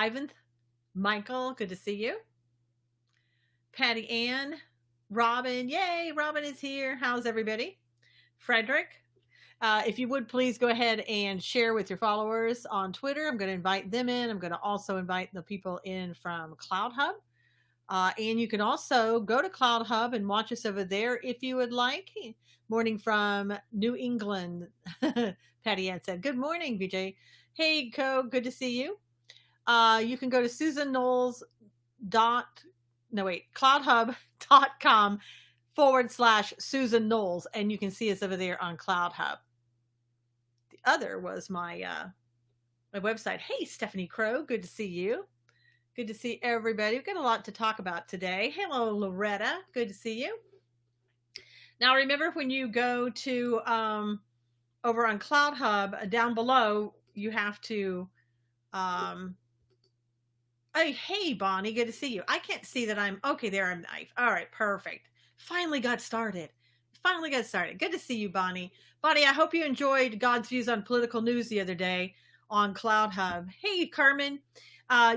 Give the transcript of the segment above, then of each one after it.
Ivan, Michael, good to see you. Patty Ann, Robin, yay, Robin is here. How's everybody? Frederick, if you would please go ahead and share with your followers on Twitter. I'm going to invite them in. I'm going to also invite the people in from Cloud Hub. And you can also go to Cloud Hub and watch us over there if you would like. Morning from New England. Patty Ann said, good morning, BJ. Hey, Co, good to see you. You can go to cloudhub.com/Susan Knowles, and you can see us over there on Cloud Hub. The other was my website. Hey, Stephanie Crow, good to see you. Good to see everybody. We've got a lot to talk about today. Hello, Loretta. Good to see you. Now, remember when you go to over on Cloud Hub, down below, you have to hey, Bonnie, good to see you. I can't see that I'm okay. There, I'm knife. All right, perfect. Finally got started. Good to see you, Bonnie. Bonnie, I hope you enjoyed God's views on political news the other day on Cloud Hub. Hey, Carmen,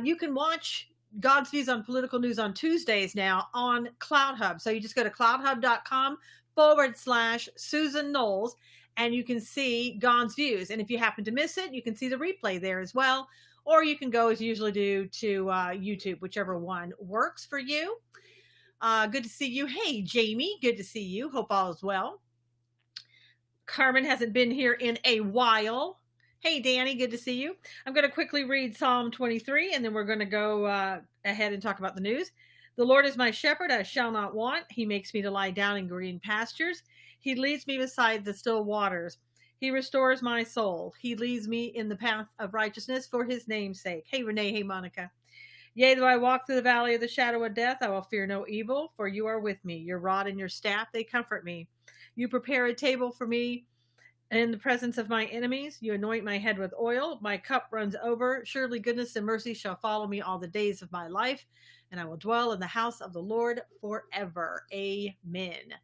you can watch God's views on political news on Tuesdays now on Cloud Hub. So you just go to cloudhub.com/Susan Knowles, and you can see God's views. And if you happen to miss it, you can see the replay there as well. Or you can go, as you usually do, to YouTube, whichever one works for you. Good to see you. Hey, Jamie, good to see you. Hope all is well. Carmen hasn't been here in a while. Hey, Danny, good to see you. I'm going to quickly read Psalm 23, and then we're going to go ahead and talk about the news. The Lord is my shepherd, I shall not want. He makes me to lie down in green pastures. He leads me beside the still waters. He restores my soul. He leads me in the path of righteousness for his name's sake. Hey, Renee. Hey, Monica. Yea, though I walk through the valley of the shadow of death, I will fear no evil, for you are with me. Your rod and your staff, they comfort me. You prepare a table for me in the presence of my enemies. You anoint my head with oil. My cup runs over. Surely goodness and mercy shall follow me all the days of my life, and I will dwell in the house of the Lord forever. Amen.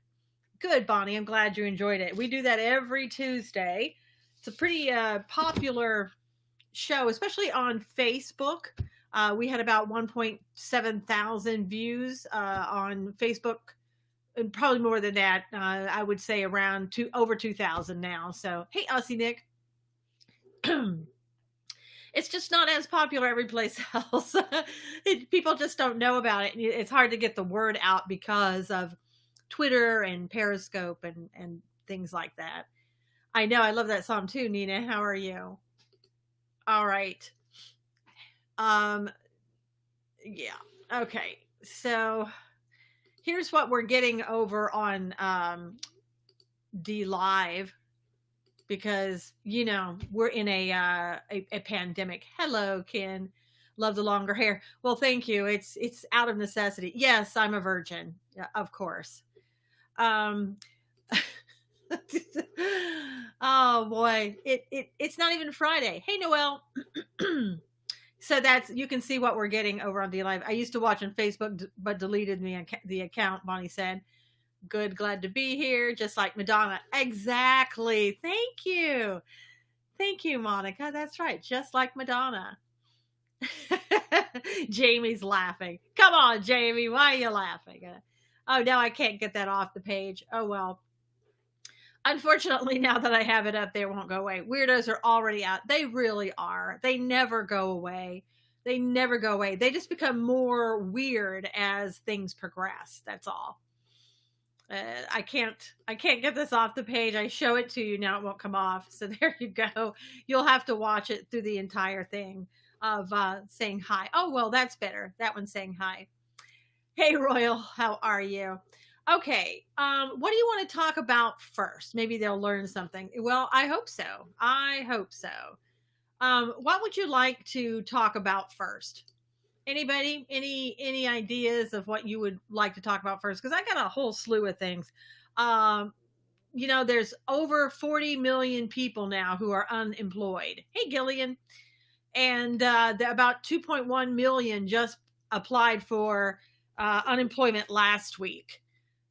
Good, Bonnie. I'm glad you enjoyed it. We do that every Tuesday. It's a pretty popular show, especially on Facebook. We had about 1.7 thousand views on Facebook, and probably more than that. I would say around over 2,000 now. So, hey, Aussie Nick. It's just not as popular every place else. People just don't know about it. It's hard to get the word out because of Twitter and Periscope and things like that. I know. I love that song too, Nina. How are you? All right. Yeah. Okay. So here's what we're getting over on D Live, because we're in a pandemic. Hello, Ken. Love the longer hair. Well, thank you. It's out of necessity. Yes, I'm a virgin. Yeah, of course. Oh boy, it's not even Friday. Hey, Noelle. So you can see what we're getting over on D Live. I used to watch on Facebook, but deleted the account. Bonnie said, "Good, glad to be here." Just like Madonna. Exactly. Thank you, Monica. That's right. Just like Madonna. Jamie's laughing. Come on, Jamie. Why are you laughing? Oh, now I can't get that off the page. Oh, well. Unfortunately, now that I have it up there, it won't go away. Weirdos are already out. They really are. They never go away. They just become more weird as things progress. That's all. I can't get this off the page. I show it to you now. It won't come off. So there you go. You'll have to watch it through the entire thing of saying hi. Oh, well, that's better. That one's saying hi. Hey, Royal, how are you? Okay, what do you want to talk about first? Maybe they'll learn something. Well, I hope so. What would you like to talk about first? Anybody? Any ideas of what you would like to talk about first? Because I got a whole slew of things. There's over 40 million people now who are unemployed. Hey, Gillian. And about 2.1 million just applied for unemployment last week.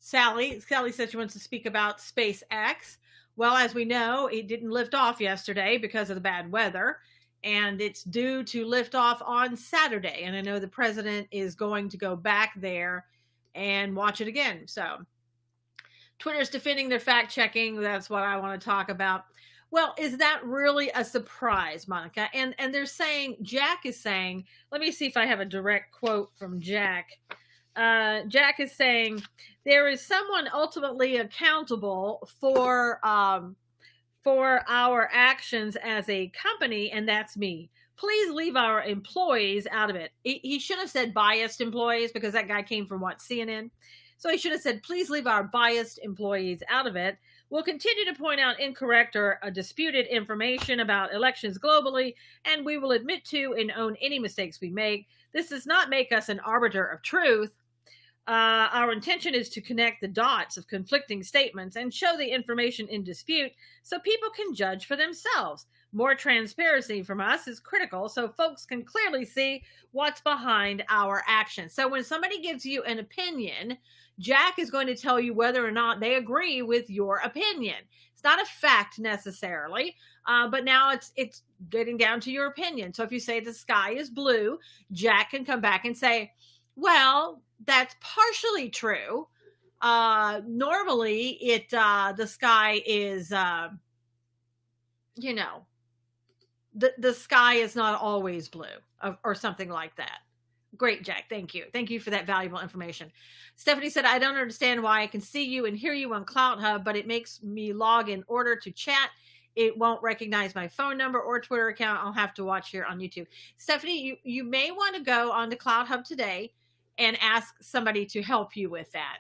Sally said she wants to speak about SpaceX. Well, as we know, it didn't lift off yesterday because of the bad weather. and it's due to lift off on Saturday. And I know the president is going to go back there and watch it again. So Twitter's defending their fact checking. That's what I want to talk about. Well, is that really a surprise, Monica? And they're saying, Jack is saying, let me see if I have a direct quote from Jack. Jack is saying, there is someone ultimately accountable for our actions as a company, and that's me. Please leave our employees out of it. He should have said biased employees, because that guy came from CNN. So he should have said, please leave our biased employees out of it. We'll continue to point out incorrect or disputed information about elections globally, and we will admit to and own any mistakes we make. This does not make us an arbiter of truth. Our intention is to connect the dots of conflicting statements and show the information in dispute so people can judge for themselves. More transparency from us is critical so folks can clearly see what's behind our actions. So when somebody gives you an opinion, Jack is going to tell you whether or not they agree with your opinion. It's not a fact necessarily, but now it's getting down to your opinion. So if you say the sky is blue, Jack can come back and say, well, that's partially true. Normally the sky is, the sky is not always blue, or something like that. Great, Jack. Thank you. Thank you for that valuable information. Stephanie said, I don't understand why I can see you and hear you on CloutHub, but it makes me log in order to chat. It won't recognize my phone number or Twitter account. I'll have to watch here on YouTube. Stephanie, you may want to go on to CloutHub today and ask somebody to help you with that.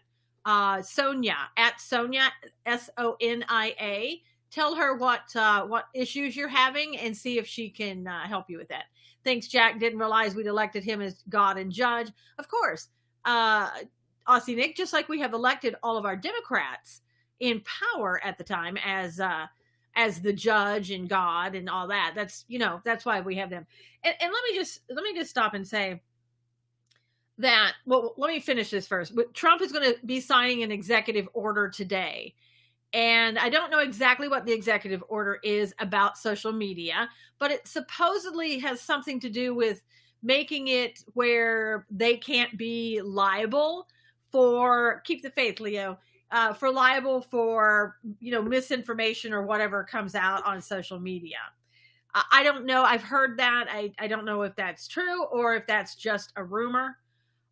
Sonia, at Sonia, Sonia. Tell her what issues you're having and see if she can help you with that. Thanks, Jack. Didn't realize we'd elected him as God and judge. Of course, Aussie Nick, just like we have elected all of our Democrats in power at the time as the judge and God and all that. That's why we have them. And let me just stop and say that, well, let me finish this first. Trump is going to be signing an executive order today. And I don't know exactly what the executive order is about social media, but it supposedly has something to do with making it where they can't be liable for, keep the faith, Leo, for liable for, misinformation or whatever comes out on social media. I don't know. I've heard that. I don't know if that's true or if that's just a rumor.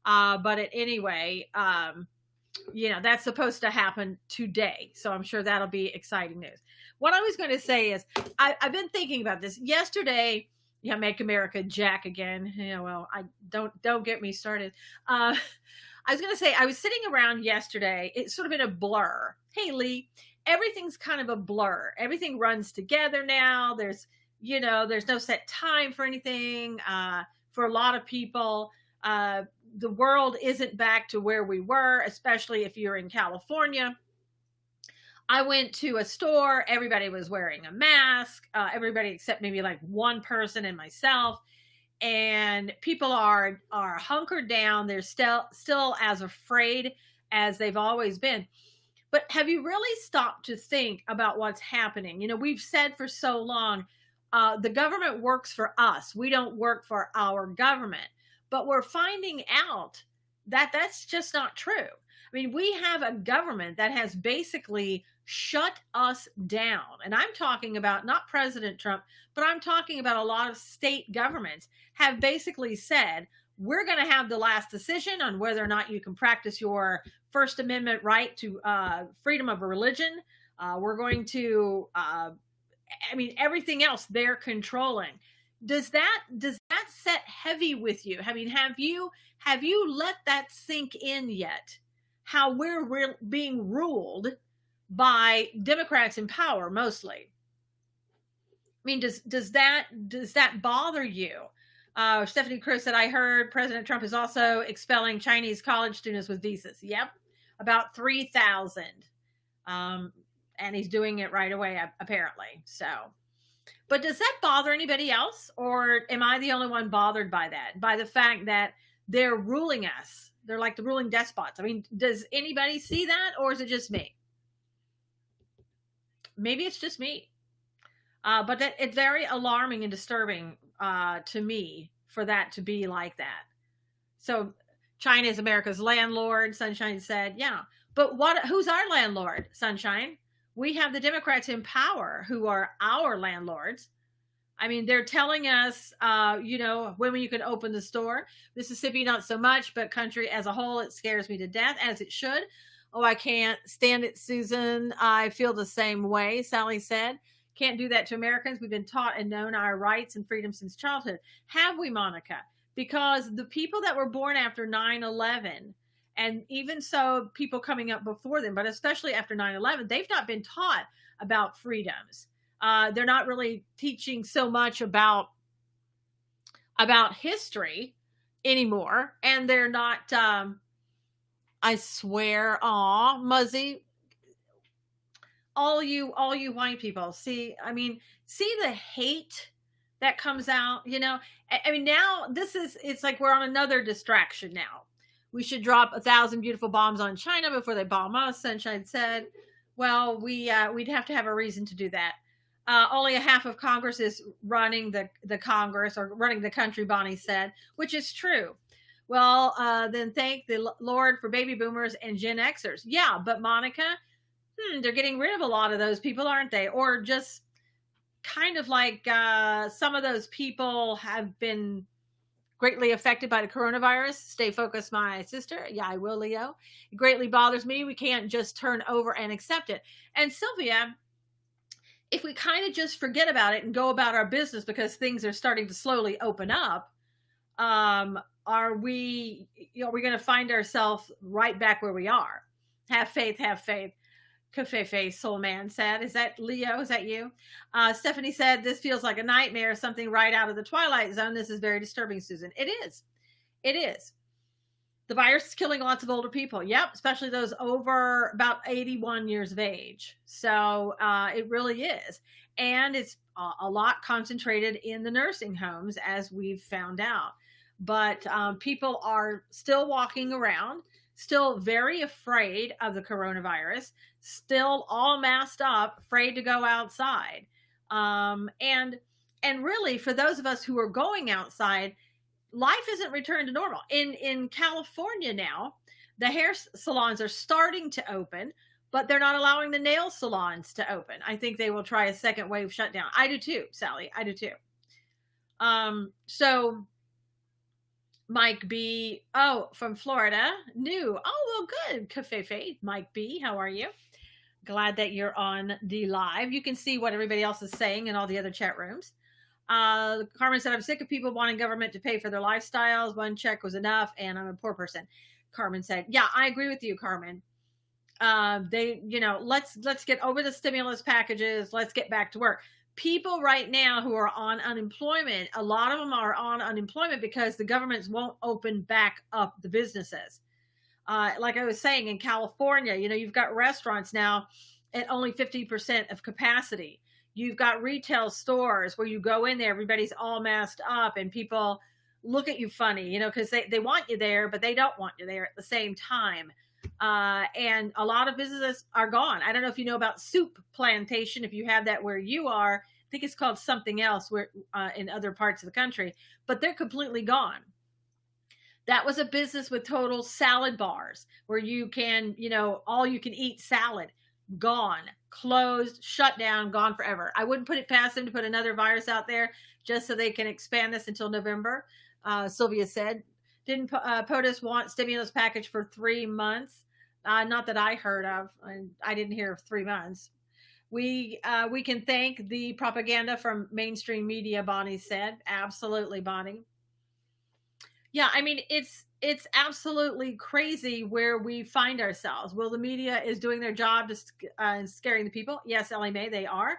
But anyway, that's supposed to happen today. So I'm sure that'll be exciting news. What I was going to say is I've been thinking about this yesterday. Yeah, make America Jack again. I don't get me started. I was going to say, I was sitting around yesterday. It's sort of in a blur. Hey, Lee, everything's kind of a blur. Everything runs together now. There's no set time for anything. For a lot of people, the world isn't back to where we were, especially if you're in California. I went to a store. Everybody was wearing a mask. Everybody except maybe like one person and myself. And people are hunkered down. They're still as afraid as they've always been. But have you really stopped to think about what's happening? We've said for so long, the government works for us. We don't work for our government. But we're finding out that that's just not true. I mean, we have a government that has basically shut us down. And I'm talking about not President Trump, but I'm talking about a lot of state governments have basically said, we're going to have the last decision on whether or not you can practice your First Amendment right to freedom of religion. We're going to, everything else they're controlling. Does that set heavy with you? I mean, have you let that sink in yet? How we're being ruled by Democrats in power mostly. I mean, does that bother you? Stephanie Cruz said, I heard President Trump is also expelling Chinese college students with visas. Yep, about 3,000. And he's doing it right away, apparently. So. But does that bother anybody else? Or am I the only one bothered by that? By the fact that they're ruling us? They're like the ruling despots. I mean, does anybody see that? Or is it just me? Maybe it's just me. But it's very alarming and disturbing to me for that to be like that. So China is America's landlord, Sunshine said. Yeah. But who's our landlord, Sunshine? We have the Democrats in power who are our landlords. I mean, they're telling us, when you can open the store. Mississippi, not so much, but country as a whole, it scares me to death, as it should. Oh, I can't stand it, Susan. I feel the same way, Sally said. Can't do that to Americans. We've been taught and known our rights and freedoms since childhood. Have we, Monica? Because the people that were born after 9/11, and even so, people coming up before them, but especially after 9/11, they've not been taught about freedoms. They're not really teaching so much about history anymore, and they're not. I swear, Muzzy, all you white people. See the hate that comes out. I mean, now it's like we're on another distraction now. We should drop 1,000 beautiful bombs on China before they bomb us, Sunshine said. Well, we'd have to have a reason to do that. Only a half of Congress is running the Congress or running the country, Bonnie said, which is true. Well, then thank the Lord for baby boomers and Gen Xers. Yeah, but Monica, they're getting rid of a lot of those people, aren't they? Or just kind of like some of those people have been greatly affected by the coronavirus. Stay focused, my sister. Yeah, I will, Leo. It greatly bothers me. We can't just turn over and accept it. And Sylvia, if we kind of just forget about it and go about our business because things are starting to slowly open up, are we going to find ourselves right back where we are? Have faith, have faith. Cafe Soul Man said. Is that Leo? Is that you? Stephanie said, this feels like a nightmare, something right out of the Twilight Zone. This is very disturbing, Susan. It is. It is. The virus is killing lots of older people. Yep, especially those over about 81 years of age. So it really is. And it's a lot concentrated in the nursing homes, as we've found out. But people are still walking around, still very afraid of the coronavirus, still all masked up, afraid to go outside. And really, for those of us who are going outside, life isn't returned to normal. In California now, the hair salons are starting to open, but they're not allowing the nail salons to open. I think they will try a second wave shutdown. I do too, Sally. I do too. So Mike B. Oh, from Florida. New. Oh, well, good. Cafe. Mike B. How are you? Glad that you're on the live. You can see what everybody else is saying in all the other chat rooms. Carmen said, I'm sick of people wanting government to pay for their lifestyles. One check was enough, and I'm a poor person. Carmen said, yeah, I agree with you, Carmen. Let's get over the stimulus packages. Let's get back to work. People right now who are on unemployment, a lot of them are on unemployment because the governments won't open back up the businesses. Like I was saying, in California, you've got restaurants now at only 50% of capacity. You've got retail stores where you go in there, everybody's all masked up, and people look at you funny, because they want you there, but they don't want you there at the same time. And a lot of businesses are gone. I don't know if you know about Soup Plantation, if you have that where you are. I think it's called something else where in other parts of the country, but they're completely gone. That was a business with total salad bars where you can, all you can eat salad. Gone, closed, shut down, gone forever. I wouldn't put it past them to put another virus out there just so they can expand this until November. Sylvia said, didn't POTUS want stimulus package for 3 months? Not that I heard of. I didn't hear of 3 months. We can thank the propaganda from mainstream media, Bonnie said. Absolutely, Bonnie. Yeah, I mean, it's absolutely crazy where we find ourselves. Well, the media is doing their job to scaring the people. Yes, Ellie Mae, they are.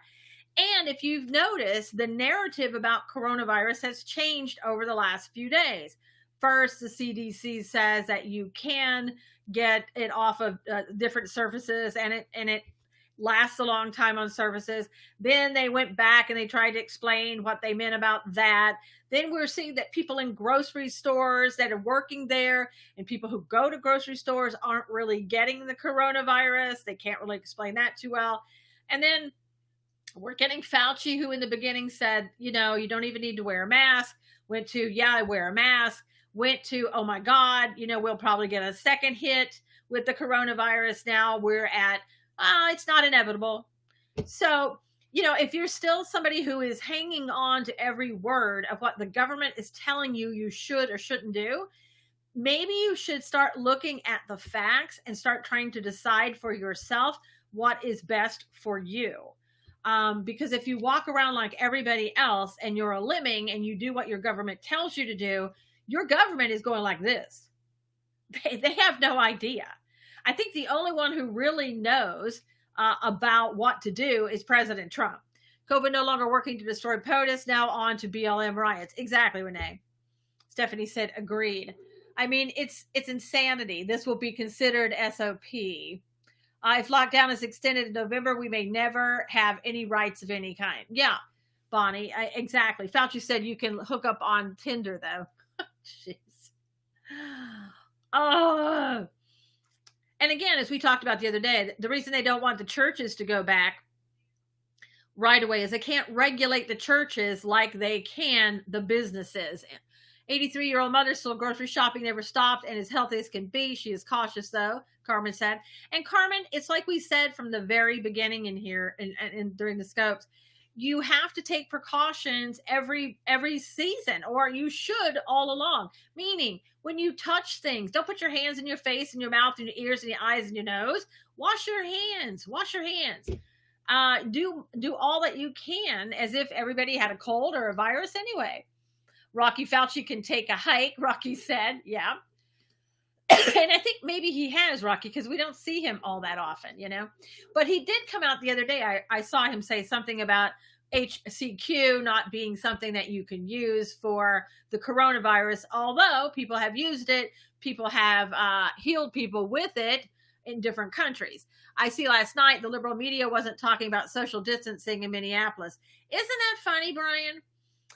And if you've noticed, the narrative about coronavirus has changed over the last few days. First, the CDC says that you can get it off of different surfaces, and it lasts a long time on surfaces. Then they went back and they tried to explain what they meant about that. Then we're seeing that people in grocery stores that are working there and people who go to grocery stores aren't really getting the coronavirus. They can't really explain that too well. And then We're getting Fauci, who in the beginning said, you know, you don't even need to wear a mask, went to, yeah, I wear a mask, went to, oh my God, you know, we'll probably get a second hit with the coronavirus. Now we're at, it's not inevitable. So, you know, if you're still somebody who is hanging on to every word of what the government is telling you you should or shouldn't do, maybe you should start looking at the facts and start trying to decide for yourself what is best for you. Because if you walk around like everybody else and you're a lemming and you do what your government tells you to do, your government is going like this. They have no idea. I think the only one who really knows about what to do is President Trump. COVID no longer working to destroy POTUS, now on to BLM riots. Exactly, Renee. Stephanie said, agreed. I mean, it's insanity. This will be considered SOP. If lockdown is extended in November, we may never have any rights of any kind. Yeah, Bonnie, exactly. Fauci said you can hook up on Tinder, though. Jeez. Oh. And again, as we talked about the other day, the reason they don't want the churches to go back right away is they can't regulate the churches like they can the businesses. 83-year-old mother still grocery shopping, never stopped, and as healthy as can be. She is cautious, though, Carmen said. And Carmen, it's like we said from the very beginning in here and during the scopes, you have to take precautions every season, or you should all along. Meaning, when you touch things, don't put your hands in your face and your mouth and your ears and your eyes and your nose. Wash your hands. Wash your hands. Do all that you can as if everybody had a cold or a virus anyway. Rocky Fauci can take a hike, Rocky said. Yeah. And I think maybe he has, Rocky, because we don't see him all that often, you know. But he did come out the other day. I saw him say something about HCQ not being something that you can use for the coronavirus, although people have used it. People have healed people with it in different countries. I see last night the liberal media wasn't talking about social distancing in Minneapolis. Isn't that funny, Brian?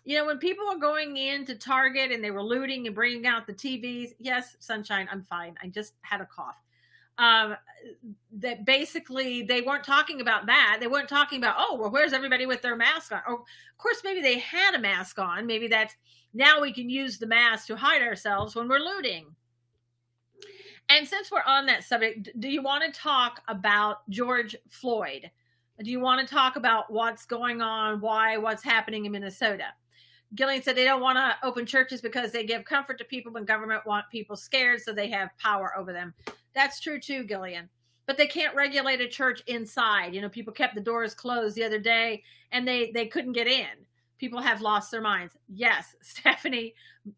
You know, when people were going into Target and they were looting and bringing out the TVs, yes, Sunshine, I'm fine. I just had a cough. That basically they weren't talking about that. They weren't talking about, oh, well, where's everybody with their mask on? Or, of course, maybe they had a mask on. Maybe that's now we can use the mask to hide ourselves when we're looting. And since we're on that subject, do you want to talk about George Floyd? Do you want to talk about what's going on, what's happening in Minnesota? Gillian said they don't want to open churches because they give comfort to people when government want people scared, so they have power over them. That's true too, Gillian. But they can't regulate a church inside. You know, people kept the doors closed the other day and they couldn't get in. People have lost their minds. Yes, Stephanie,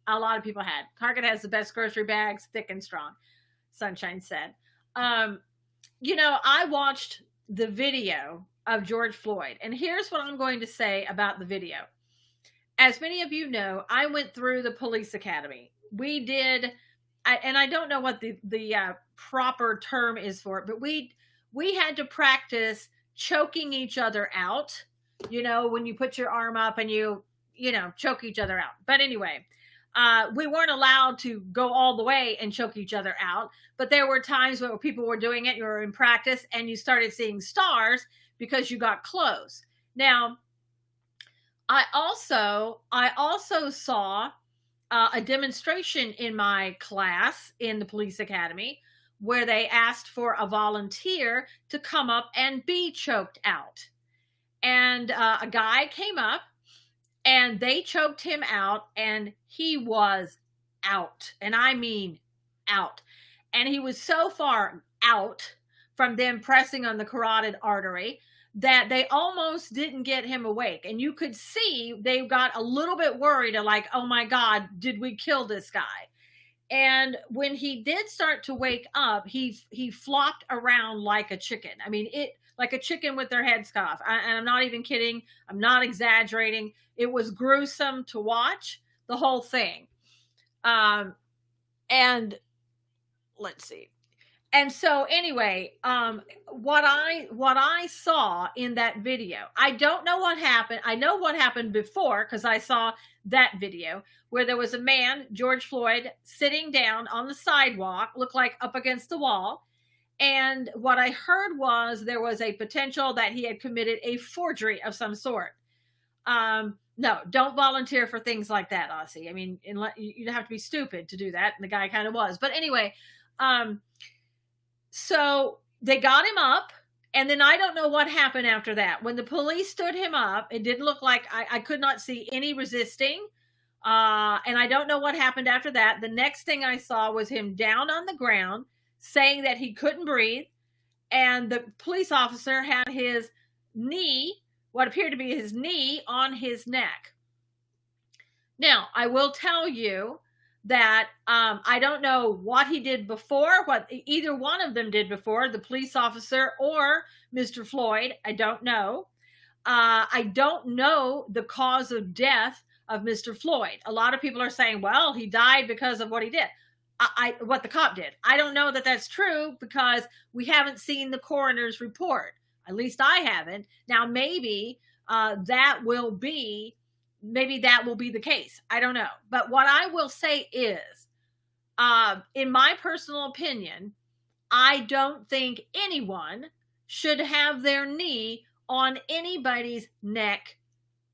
a lot of people had. Target has the best grocery bags, thick and strong, Sunshine said. You know, I watched the video of George Floyd, and here's what I'm going to say about the video. As many of you know, I went through the police academy. We did, and I don't know what the proper term is for it, but we had to practice choking each other out. You know, when you put your arm up and you choke each other out. But anyway, we weren't allowed to go all the way and choke each other out. But there were times where people were doing it. You were in practice, and you started seeing stars because you got close. Now, I also saw a demonstration in my class in the police academy where they asked for a volunteer to come up and be choked out. And a guy came up and they choked him out, and he was out. And I mean out. And he was so far out from them pressing on the carotid artery that they almost didn't get him awake. And you could see they got a little bit worried, like, oh my God, did we kill this guy? And when he did start to wake up, he flopped around like a chicken. I mean, like a chicken with their heads cut off. And I'm not even kidding. I'm not exaggerating. It was gruesome to watch, the whole thing. And let's see. And so anyway, what I saw in that video, I don't know what happened. I know what happened before because I saw that video where there was a man, George Floyd, sitting down on the sidewalk, looked like up against the wall. And what I heard was there was a potential that he had committed a forgery of some sort. No, don't volunteer for things like that, Aussie. I mean, you'd have to be stupid to do that. And the guy kind of was. But anyway, so they got him up. And then I don't know what happened after that. When the police stood him up, it didn't look like I could not see any resisting. And I don't know what happened after that. The next thing I saw was him down on the ground saying that he couldn't breathe. And the police officer had his knee, what appeared to be his knee, on his neck. Now, I will tell you that I don't know what he did before, what either one of them did before, the police officer or Mr. Floyd. I don't know. I don't know the cause of death of Mr. Floyd. A lot of people are saying, well, he died because of what he did. What the cop did. I don't know that that's true because we haven't seen the coroner's report. At least I haven't. Now, maybe that will be the case. I don't know. But what I will say is, in my personal opinion, I don't think anyone should have their knee on anybody's neck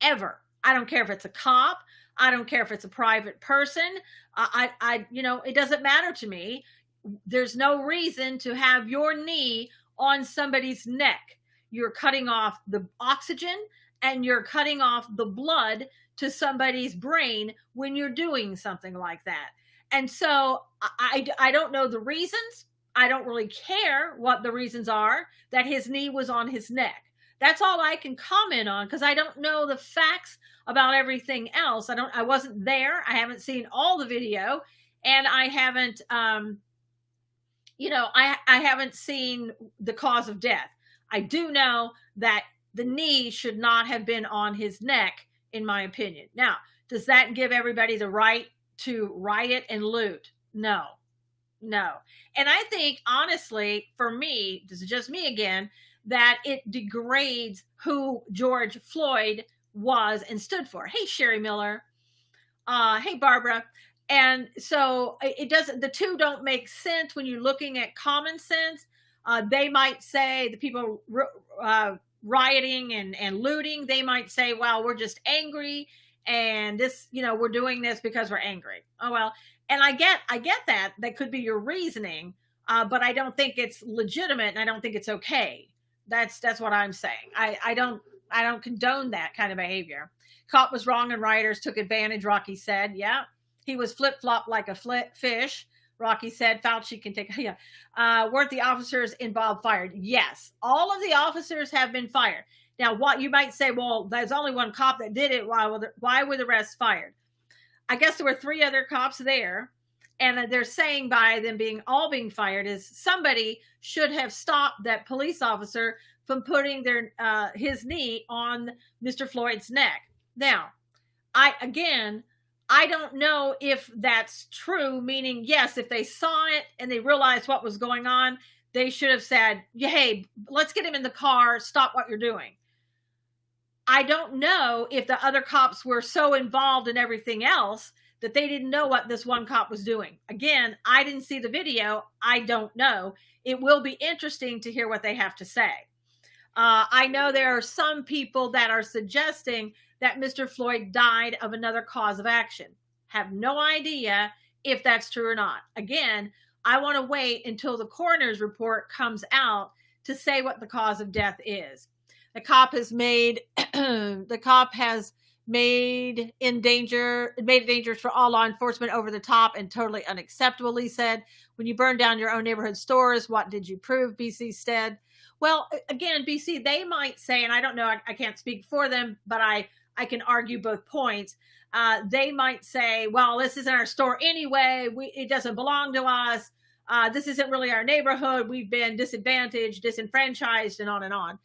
ever. I don't care if it's a cop. I don't care if it's a private person. It doesn't matter to me. There's no reason to have your knee on somebody's neck. You're cutting off the oxygen and you're cutting off the blood to somebody's brain when you're doing something like that. And so I don't know the reasons. I don't really care what the reasons are that his knee was on his neck. That's all I can comment on because I don't know the facts about everything else. I wasn't there. I haven't seen all the video and I haven't, I haven't seen the cause of death. I do know that the knee should not have been on his neck, in my opinion. Now, does that give everybody the right to riot and loot? No. And I think, honestly, for me, this is just me again, that it degrades who George Floyd was and stood for. Hey, Sherry Miller. Hey, Barbara. And so the two don't make sense when you're looking at common sense. They might say the people rioting and looting, they might say, well, we're just angry and this, we're doing this because we're angry. Oh, well, and I get that. That could be your reasoning, but I don't think it's legitimate and I don't think it's okay. That's what I'm saying. I don't condone that kind of behavior. Cop was wrong and rioters took advantage, Rocky said. Yeah. He was flip-flop like a fish. Rocky said, Fauci can take, weren't the officers involved fired? Yes. All of the officers have been fired. Now, what you might say, well, there's only one cop that did it. Why were the rest fired? I guess there were 3 other cops there. And they're saying by them being fired is somebody should have stopped that police officer from putting his knee on Mr. Floyd's neck. Now, I don't know if that's true, meaning, yes, if they saw it and they realized what was going on, they should have said, hey, let's get him in the car, stop what you're doing. I don't know if the other cops were so involved in everything else that they didn't know what this one cop was doing. Again, I didn't see the video. I don't know. It will be interesting to hear what they have to say. I know there are some people that are suggesting that Mr. Floyd died of another cause of action. Have no idea if that's true or not. Again, I want to wait until the coroner's report comes out to say what the cause of death is. The cop has made it dangerous for all law enforcement, over the top and totally unacceptable, Lee said. When you burn down your own neighborhood stores, what did you prove? BC said. Well, again, BC, they might say, and I don't know, I can't speak for them, but I can argue both points. They might say, well, this isn't our store anyway. It doesn't belong to us. This isn't really our neighborhood. We've been disadvantaged, disenfranchised, and on and on.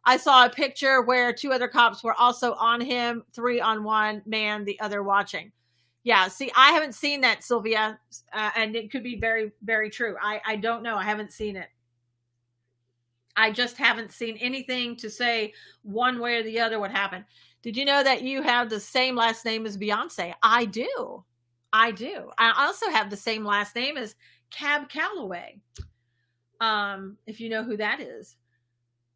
I saw a picture where 2 other cops were also on him, 3 on one man, the other watching. Yeah, see, I haven't seen that, Sylvia, and it could be very, very true. I don't know. I haven't seen it. I just haven't seen anything to say one way or the other what happened. Did you know that you have the same last name as Beyonce? I do. I also have the same last name as Cab Calloway. if you know who that is.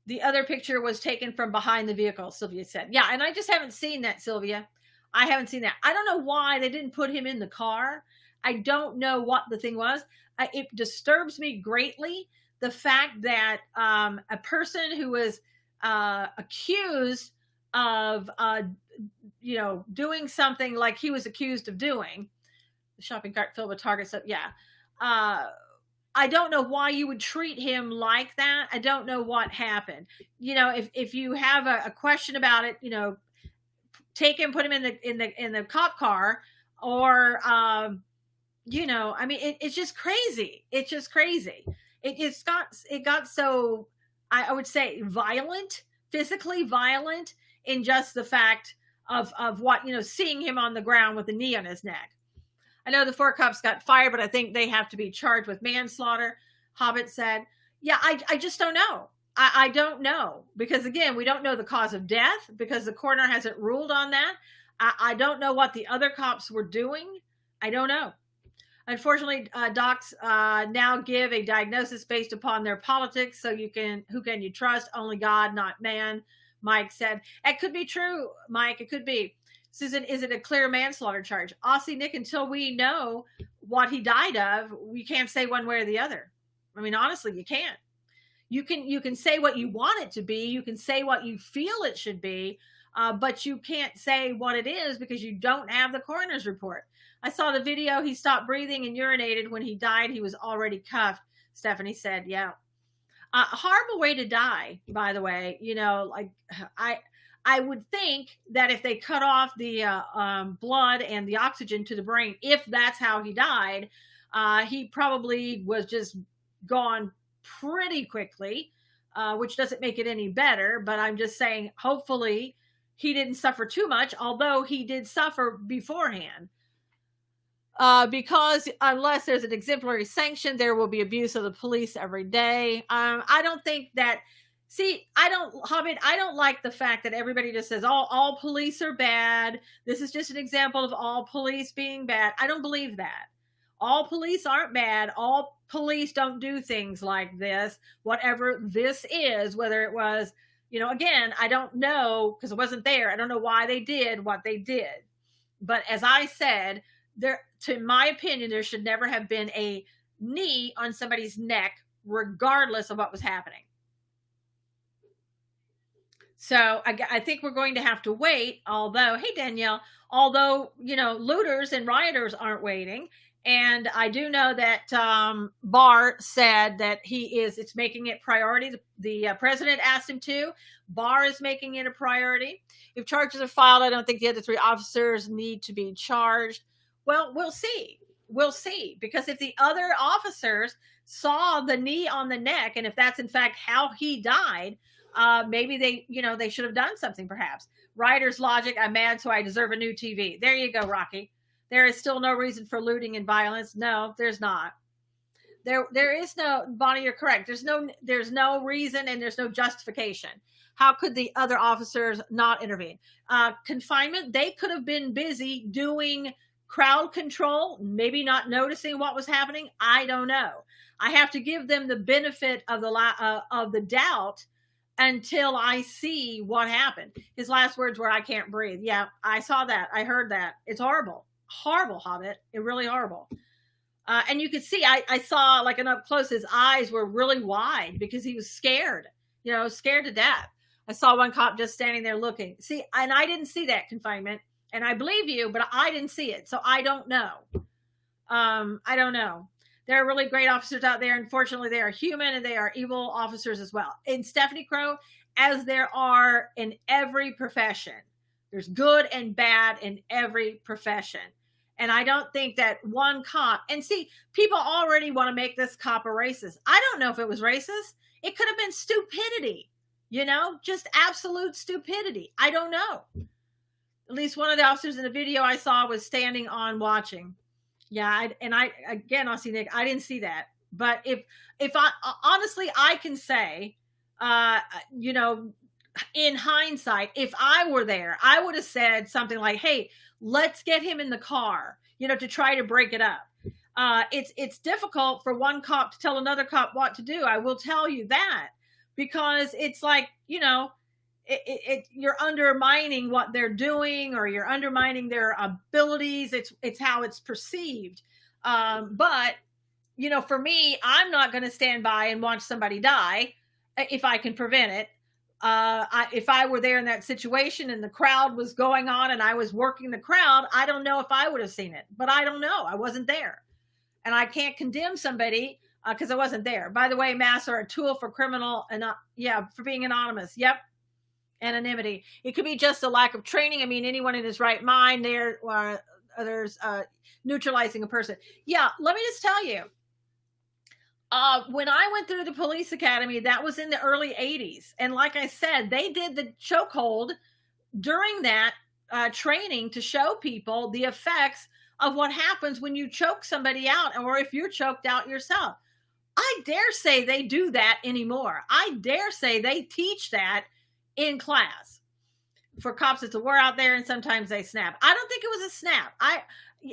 The other picture was taken from behind the vehicle, Sylvia said. Yeah, and I just haven't seen that, Sylvia. I haven't seen that. I don't know why they didn't put him in the car. I don't know what the thing was. It disturbs me greatly, the fact that a person who was accused of, doing something like he was accused of doing, the shopping cart filled with Target stuff. Yeah. I don't know why you would treat him like that. I don't know what happened. If you have a question about it, take him, put him in the cop car, or it's just crazy. It's just crazy. It got so, I would say, violent, physically violent, in just the fact of what, seeing him on the ground with a knee on his neck. I know the 4 cops got fired, but I think they have to be charged with manslaughter, Hobbit said. Yeah, I just don't know. I don't know, because again, we don't know the cause of death because the coroner hasn't ruled on that. I don't know what the other cops were doing. I don't know. Unfortunately, docs now give a diagnosis based upon their politics. So who can you trust? Only God, not man, Mike said. It could be true, Mike. It could be. Susan, is it a clear manslaughter charge? Aussie Nick, until we know what he died of, we can't say one way or the other. I mean, honestly, you can't. You can say what you want it to be. You can say what you feel it should be, but you can't say what it is because you don't have the coroner's report. I saw the video. He stopped breathing and urinated. When he died, he was already cuffed. Stephanie said, yeah. Horrible way to die, by the way. I would think that if they cut off the blood and the oxygen to the brain, if that's how he died, he probably was just gone pretty quickly, which doesn't make it any better. But I'm just saying, hopefully he didn't suffer too much, although he did suffer beforehand. Because unless there's an exemplary sanction, there will be abuse of the police every day. I don't think that... See, I don't like the fact that everybody just says, all police are bad. This is just an example of all police being bad. I don't believe that. All police aren't bad. All police don't do things like this. Whatever this is, whether it was, again, I don't know because I wasn't there. I don't know why they did what they did. But as I said, to my opinion, there should never have been a knee on somebody's neck, regardless of what was happening. So I think we're going to have to wait, hey, Danielle, looters and rioters aren't waiting. And I do know that Barr said that it's making it priority. The president asked him to. Barr is making it a priority. If charges are filed, I don't think the other 3 officers need to be charged. Well, we'll see. We'll see. Because if the other officers saw the knee on the neck, and if that's in fact how he died, maybe they should have done something, perhaps. Writer's logic, I'm mad, so I deserve a new TV. There you go, Rocky. There is still no reason for looting and violence. No, there's not. There is no, Bonnie, you're correct. There's no reason and there's no justification. How could the other officers not intervene? Confinement, they could have been busy doing crowd control, maybe not noticing what was happening. I don't know. I have to give them the benefit of the doubt until I see what happened. His last words were, I can't breathe. Yeah, I saw that. I heard that. It's horrible. Horrible, Hobbit. It really horrible. And you could see, I saw like an up close, his eyes were really wide because he was scared, scared to death. I saw one cop just standing there looking. See, and I didn't see that confinement. And I believe you, but I didn't see it. So I don't know. I don't know. There are really great officers out there. Unfortunately, they are human and they are evil officers as well. In Stephanie Crow, as there are in every profession, there's good and bad in every profession. And I don't think that one cop, and see, people already want to make this cop a racist. I don't know if it was racist. It could have been stupidity, just absolute stupidity. I don't know. At least one of the officers in the video I saw was standing on watching. Yeah, I'll see Nick. I didn't see that, but if I honestly, I can say, in hindsight, if I were there, I would have said something like, "Hey, let's get him in the car," to try to break it up. It's difficult for one cop to tell another cop what to do. I will tell you that, because it's like, you're undermining what they're doing, or you're undermining their abilities. It's how it's perceived. But for me, I'm not going to stand by and watch somebody die if I can prevent it. If I were there in that situation and the crowd was going on and I was working the crowd, I don't know if I would have seen it, but I don't know. I wasn't there, and I can't condemn somebody because I wasn't there. By the way, masks are a tool for criminal and for being anonymous. Yep. Anonymity. It could be just a lack of training. I mean, anyone in his right mind there's neutralizing a person. Yeah. Let me just tell you, when I went through the police academy, that was in the early 80s. And like I said, they did the chokehold during that training to show people the effects of what happens when you choke somebody out, or if you're choked out yourself. I dare say they do that anymore. I dare say they teach that in class. For cops, it's a war out there, and sometimes they snap. I don't think it was a snap.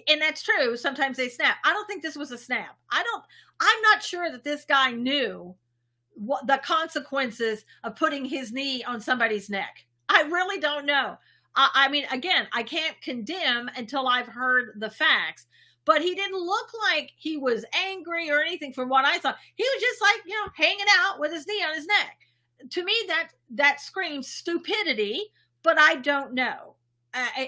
And that's true. Sometimes they snap. I don't think this was a snap. I'm not sure that this guy knew what the consequences of putting his knee on somebody's neck. I really don't know. I mean, again, I can't condemn until I've heard the facts, but he didn't look like he was angry or anything from what I saw. He was just like, hanging out with his knee on his neck. To me, that screams stupidity, but I don't know.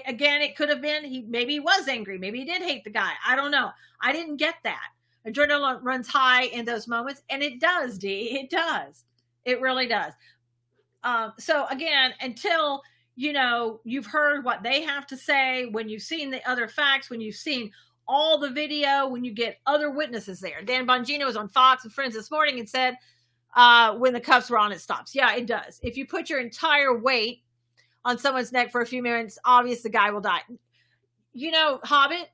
Again, it could have been, maybe he was angry. Maybe he did hate the guy. I don't know. I didn't get that. Adrenaline runs high in those moments, and it does, Dee. It does. It really does. So again, until, you've heard what they have to say, when you've seen the other facts, when you've seen all the video, when you get other witnesses there. Dan Bongino was on Fox and Friends this morning and said, when the cuffs were on, it stops. Yeah, it does. If you put your entire weight on someone's neck for a few minutes, obvious the guy will die. Hobbit,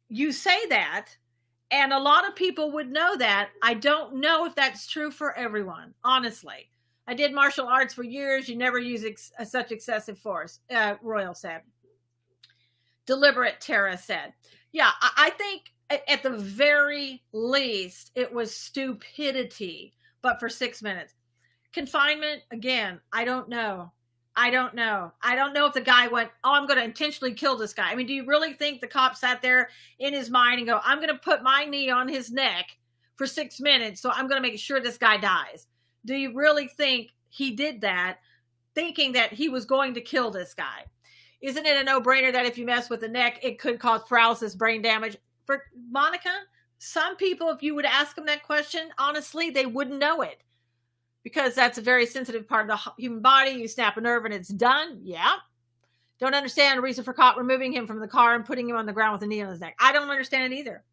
you say that, and a lot of people would know that. I don't know if that's true for everyone, honestly. I did martial arts for years. You never use such excessive force, Royal said. Deliberate, Tara said. Yeah, I think at the very least, it was stupidity, but for 6 minutes. Confinement, again, I don't know. I don't know if the guy went, I'm going to intentionally kill this guy. I mean, do you really think the cop sat there in his mind and go, I'm going to put my knee on his neck for 6 minutes, so I'm going to make sure this guy dies? Do you really think he did that, thinking that he was going to kill this guy? Isn't it a no-brainer that if you mess with the neck, it could cause paralysis, brain damage? For Monica, some people, if you would ask them that question, honestly, they wouldn't know it. Because that's a very sensitive part of the human body. You snap a nerve and it's done. Yeah. Don't understand the reason for cop removing him from the car and putting him on the ground with a knee on his neck. I don't understand it either.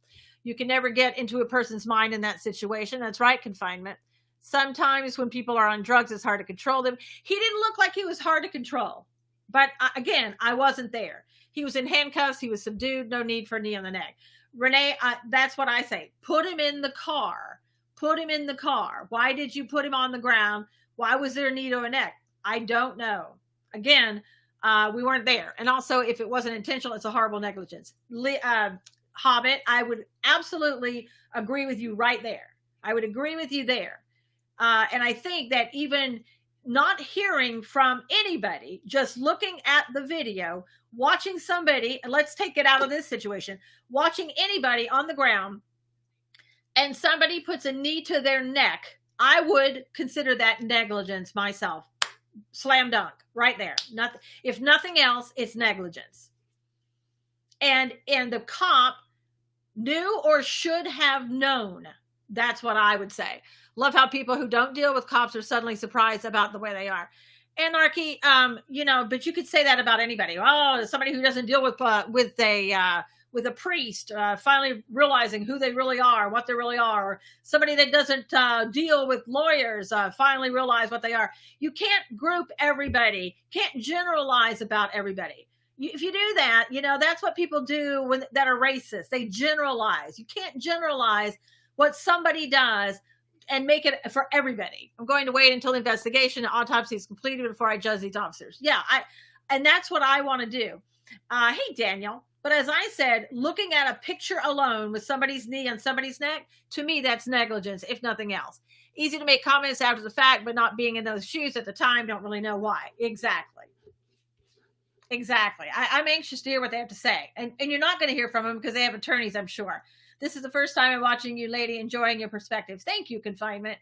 You can never get into a person's mind in that situation. That's right, confinement. Sometimes when people are on drugs, it's hard to control them. He didn't look like he was hard to control. But again, I wasn't there. He was in handcuffs. He was subdued. No need for a knee on the neck. Renee, that's what I say. Put him in the car. Put him in the car. Why did you put him on the ground? Why was there a knee to a neck? I don't know. Again, we weren't there. And also, if it wasn't intentional, it's a horrible negligence. Hobbit, I would absolutely agree with you right there. I would agree with you there. And I think that even not hearing from anybody, just looking at the video, watching somebody, and let's take it out of this situation, watching anybody on the ground, and somebody puts a knee to their neck, I would consider that negligence myself. Slam dunk, right there. If nothing else, it's negligence. And the cop knew or should have known. That's what I would say. Love how people who don't deal with cops are suddenly surprised about the way they are. Anarchy, but you could say that about anybody. Oh, somebody who doesn't deal with a priest finally realizing who they really are, what they really are, or somebody that doesn't deal with lawyers finally realize what they are. You can't group everybody, can't generalize about everybody. If you do that, that's what people do that are racist. They generalize. You can't generalize what somebody does and make it for everybody. I'm going to wait until the investigation and autopsy is completed before I judge these officers. Yeah, and that's what I want to do. Hey, Daniel. But as I said, looking at a picture alone with somebody's knee on somebody's neck, to me, that's negligence, if nothing else. Easy to make comments after the fact, but not being in those shoes at the time, don't really know why. Exactly. Exactly. I'm anxious to hear what they have to say. And you're not going to hear from them because they have attorneys, I'm sure. This is the first time I'm watching you, lady, enjoying your perspectives. Thank you, confinement.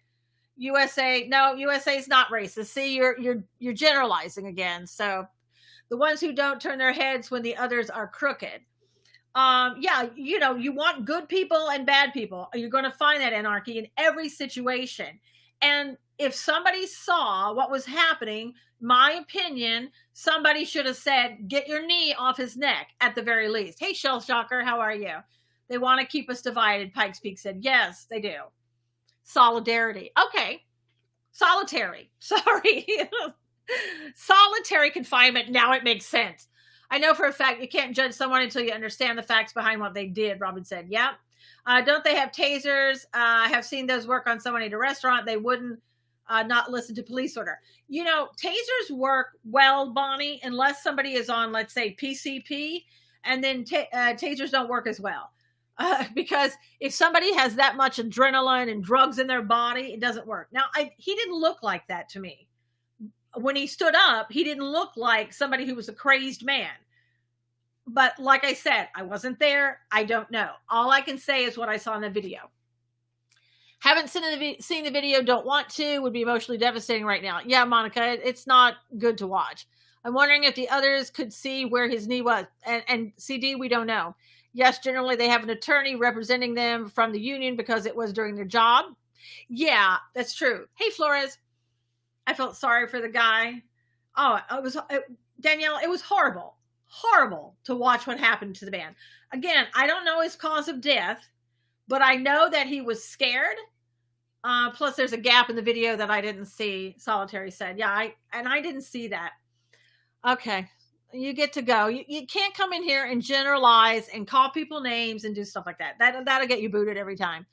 USA, no, USA is not racist. See, you're generalizing again. So the ones who don't turn their heads when the others are crooked. Yeah, you want good people and bad people. You're going to find that anarchy in every situation. And if somebody saw what was happening, my opinion, somebody should have said, get your knee off his neck at the very least. Hey, Shell Shocker, how are you? They want to keep us divided, Pikes Peak said. Yes, they do. Solidarity. Okay. Solitary. Sorry. Solitary confinement. Now it makes sense. I know for a fact you can't judge someone until you understand the facts behind what they did, Robin said. Yeah. Don't they have tasers? I have seen those work on someone at a restaurant. They wouldn't not listen to police order. Tasers work well, Bonnie, unless somebody is on, let's say, PCP, and then tasers don't work as well. Because if somebody has that much adrenaline and drugs in their body, it doesn't work. Now, he didn't look like that to me. When he stood up, he didn't look like somebody who was a crazed man. But like I said, I wasn't there. I don't know. All I can say is what I saw in the video. Haven't seen the video, don't want to, would be emotionally devastating right now. Yeah, Monica, it's not good to watch. I'm wondering if the others could see where his knee was. And CD, we don't know. Yes, generally they have an attorney representing them from the union because it was during their job. Yeah, that's true. Hey, Flores. I felt sorry for the guy. Oh, Danielle, it was horrible. Horrible to watch what happened to the man. Again, I don't know his cause of death, but I know that he was scared. Plus, there's a gap in the video that I didn't see, Solitary said. Yeah, I didn't see that. Okay, you get to go. You can't come in here and generalize and call people names and do stuff like that. That'll get you booted every time.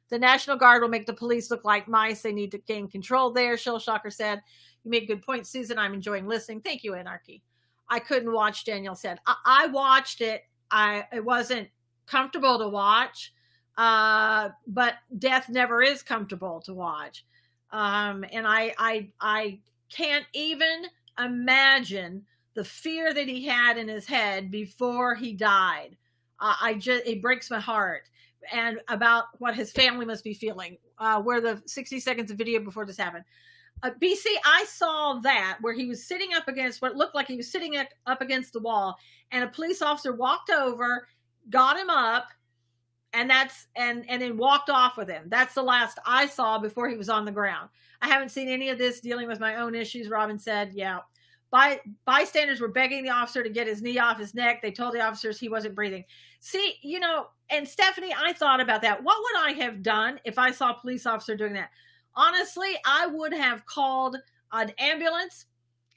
The National Guard will make the police look like mice. They need to gain control there, Shell Shocker said. You made good points, Susan. I'm enjoying listening. Thank you, Anarchy. I couldn't watch, Daniel said. I watched it. It wasn't comfortable to watch, but death never is comfortable to watch. And I can't even imagine the fear that he had in his head before he died. It breaks my heart. And about what his family must be feeling, where the 60 seconds of video before this happened. BC, I saw that where he was sitting up against what looked like he was sitting up against the wall, and a police officer walked over, got him up, and then walked off with him. That's the last I saw before he was on the ground. I haven't seen any of this dealing with my own issues, Robin said. Yeah. Bystanders were begging the officer to get his knee off his neck. They told the officers he wasn't breathing. See, and Stephanie, I thought about that. What would I have done if I saw a police officer doing that? Honestly, I would have called an ambulance.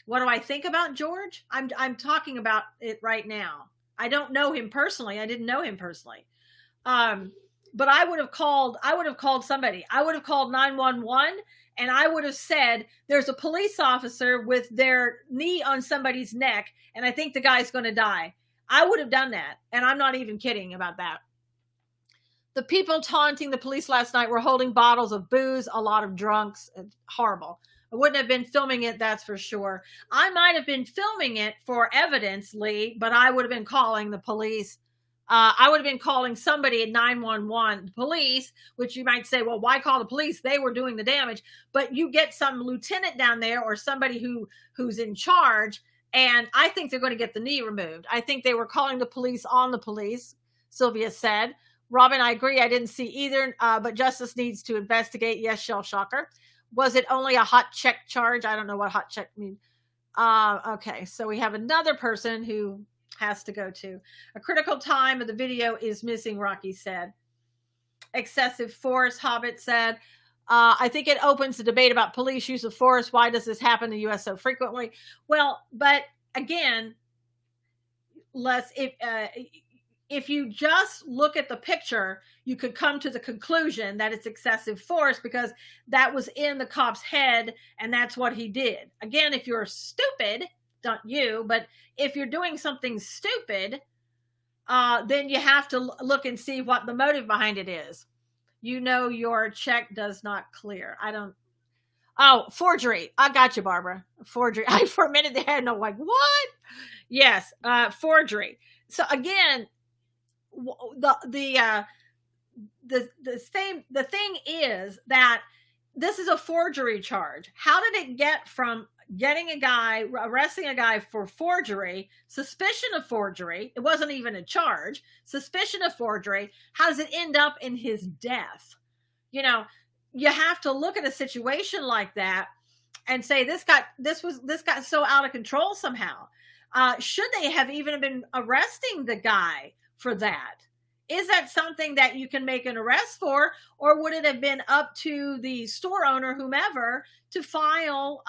What do I think about George? I'm talking about it right now. I don't know him personally. I didn't know him personally. But I would have called somebody. I would have called 911, and I would have said, there's a police officer with their knee on somebody's neck, and I think the guy's going to die. I would have done that, and I'm not even kidding about that. The people taunting the police last night were holding bottles of booze, a lot of drunks. Horrible. I wouldn't have been filming it, that's for sure. I might have been filming it for evidence, Lee, but I would have been calling the police. I would have been calling somebody at 911 police, which you might say, well, why call the police? They were doing the damage. But you get some lieutenant down there or somebody who's in charge, and I think they're going to get the knee removed. I think they were calling the police on the police, Sylvia said. Robin, I agree. I didn't see either, but justice needs to investigate. Yes, Shell Shocker. Was it only a hot check charge? I don't know what hot check means. Okay, so we have another person who has to go to. A critical time of the video is missing, Rocky said. Excessive force, Hobbit said. I think it opens the debate about police use of force. Why does this happen in the U.S. so frequently? Well, but again, if you just look at the picture, you could come to the conclusion that it's excessive force because that was in the cop's head and that's what he did. Again, if you're stupid, not you, but if you're doing something stupid, then you have to look and see what the motive behind it is. Your check does not clear. I don't. Oh, forgery. I got you, Barbara. Forgery. I for a minute there, no, like what? Yes, forgery. So again, the thing is that this is a forgery charge. How did it get from arresting a guy for forgery, suspicion of forgery? It wasn't even a charge, suspicion of forgery. How does it end up in his death? You have to look at a situation like that and say this got so out of control somehow. Should they have even been arresting the guy for that? Is that something that you can make an arrest for, or would it have been up to the store owner, whomever, to file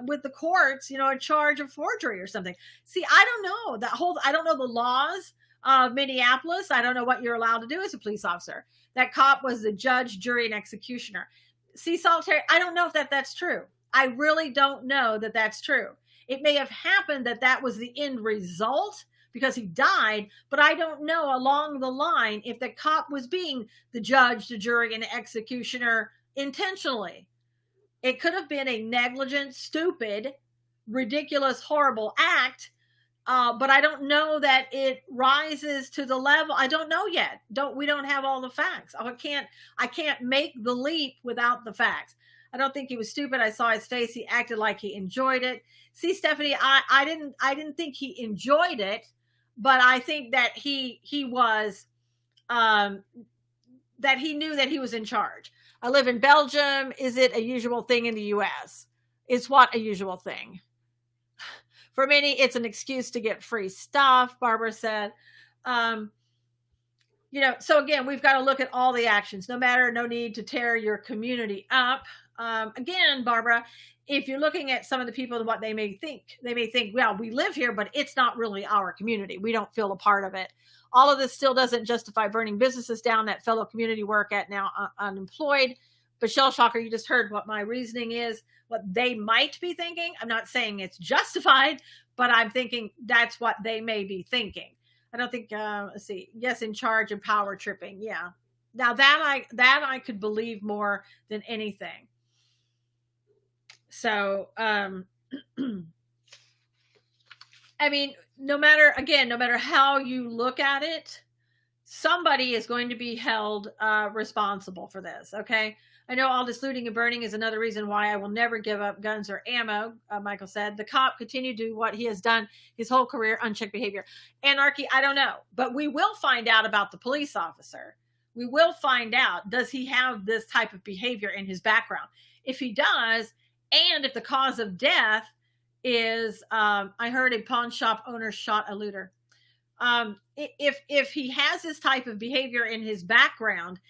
with the courts, a charge of forgery or something? See, I don't know I don't know the laws of Minneapolis. I don't know what you're allowed to do as a police officer. That cop was the judge, jury, and executioner. See, Solitary, I don't know if that's true. I really don't know that that's true. It may have happened that was the end result because he died, but I don't know along the line if the cop was being the judge, the jury, and the executioner intentionally. It could have been a negligent, stupid, ridiculous, horrible act, but I don't know that it rises to the level. I don't know yet. We don't have all the facts. I can't make the leap without the facts. I don't think he was stupid. I saw his face. He acted like he enjoyed it. See, Stephanie, I didn't think he enjoyed it, but I think that he was, that he knew that he was in charge. I live in Belgium. Is it a usual thing in the U.S.? It's what a usual thing. For many, it's an excuse to get free stuff, Barbara said. So again, we've got to look at all the actions. No need to tear your community up. Again, Barbara, if you're looking at some of the people and what they may think, well, we live here, but it's not really our community. We don't feel a part of it. All of this still doesn't justify burning businesses down that fellow community work at now unemployed. But Shell Shocker, you just heard what my reasoning is, what they might be thinking. I'm not saying it's justified, but I'm thinking that's what they may be thinking. I don't think, let's see. Yes, in charge and power tripping. Yeah. Now that I could believe more than anything. So, I mean, no matter how you look at it, somebody is going to be held responsible for this. Okay. I know all this looting and burning is another reason why I will never give up guns or ammo, Michael said. The cop continued to do what he has done his whole career, unchecked behavior. Anarchy, I don't know. But we will find out about the police officer. We will find out, does he have this type of behavior in his background? If he does, and if the cause of death is, I heard a pawn shop owner shot a looter. If he has this type of behavior in his background,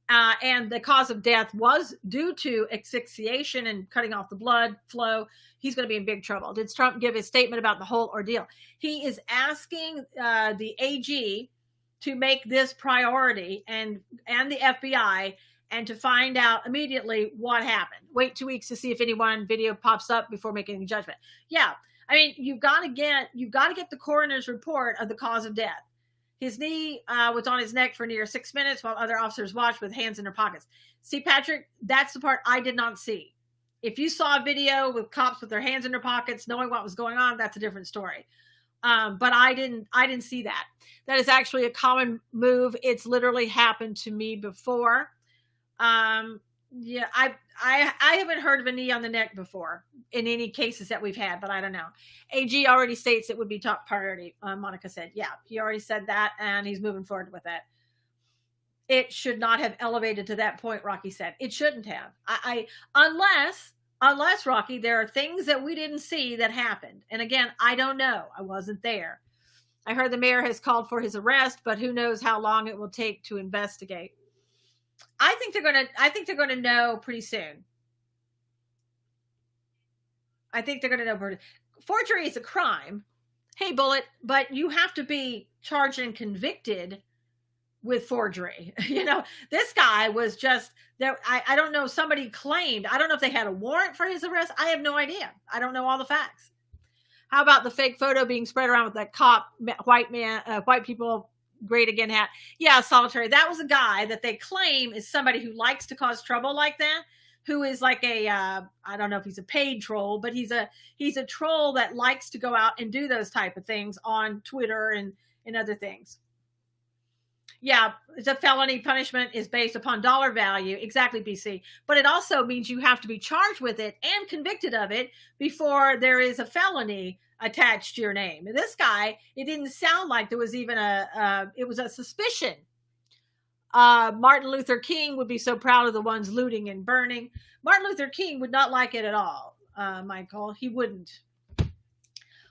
and the cause of death was due to asphyxiation and cutting off the blood flow, he's going to be in big trouble. Did Trump give his statement about the whole ordeal? He is asking the AG to make this priority and the FBI and to find out immediately what happened. Wait 2 weeks to see if anyone video pops up before making a judgment. Yeah. I mean, you've got to get the coroner's report of the cause of death. His knee was on his neck for near 6 minutes while other officers watched with hands in their pockets. See, Patrick, that's the part I did not see. If you saw a video with cops with their hands in their pockets, knowing what was going on, that's a different story. But I didn't see that. That is actually a common move. It's literally happened to me before. Yeah, I haven't heard of a knee on the neck before in any cases that we've had, but I don't know. AG already states it would be top priority. Monica said, yeah, he already said that and he's moving forward with that. It should not have elevated to that point, Rocky said. It shouldn't have. Unless Rocky, there are things that we didn't see that happened. And again, I don't know. I wasn't there. I heard the mayor has called for his arrest, but who knows how long it will take to investigate. I think they're going to know pretty soon. I think they're going to know. Forgery is a crime. Hey, Bullet, but you have to be charged and convicted with forgery. This guy was just there. I don't know. Somebody claimed, I don't know if they had a warrant for his arrest. I have no idea. I don't know all the facts. How about the fake photo being spread around with that cop, white people great again hat. Yeah, Solitary. That was a guy that they claim is somebody who likes to cause trouble like that, who is like a I don't know if he's a paid troll, but he's a troll that likes to go out and do those type of things on Twitter and other things. Yeah, the felony punishment is based upon dollar value. Exactly, BC. But it also means you have to be charged with it and convicted of it before there is a felony attached to your name. And this guy, it didn't sound like there was even it was a suspicion. Martin Luther King would be so proud of the ones looting and burning. Martin Luther King would not like it at all, Michael. He wouldn't.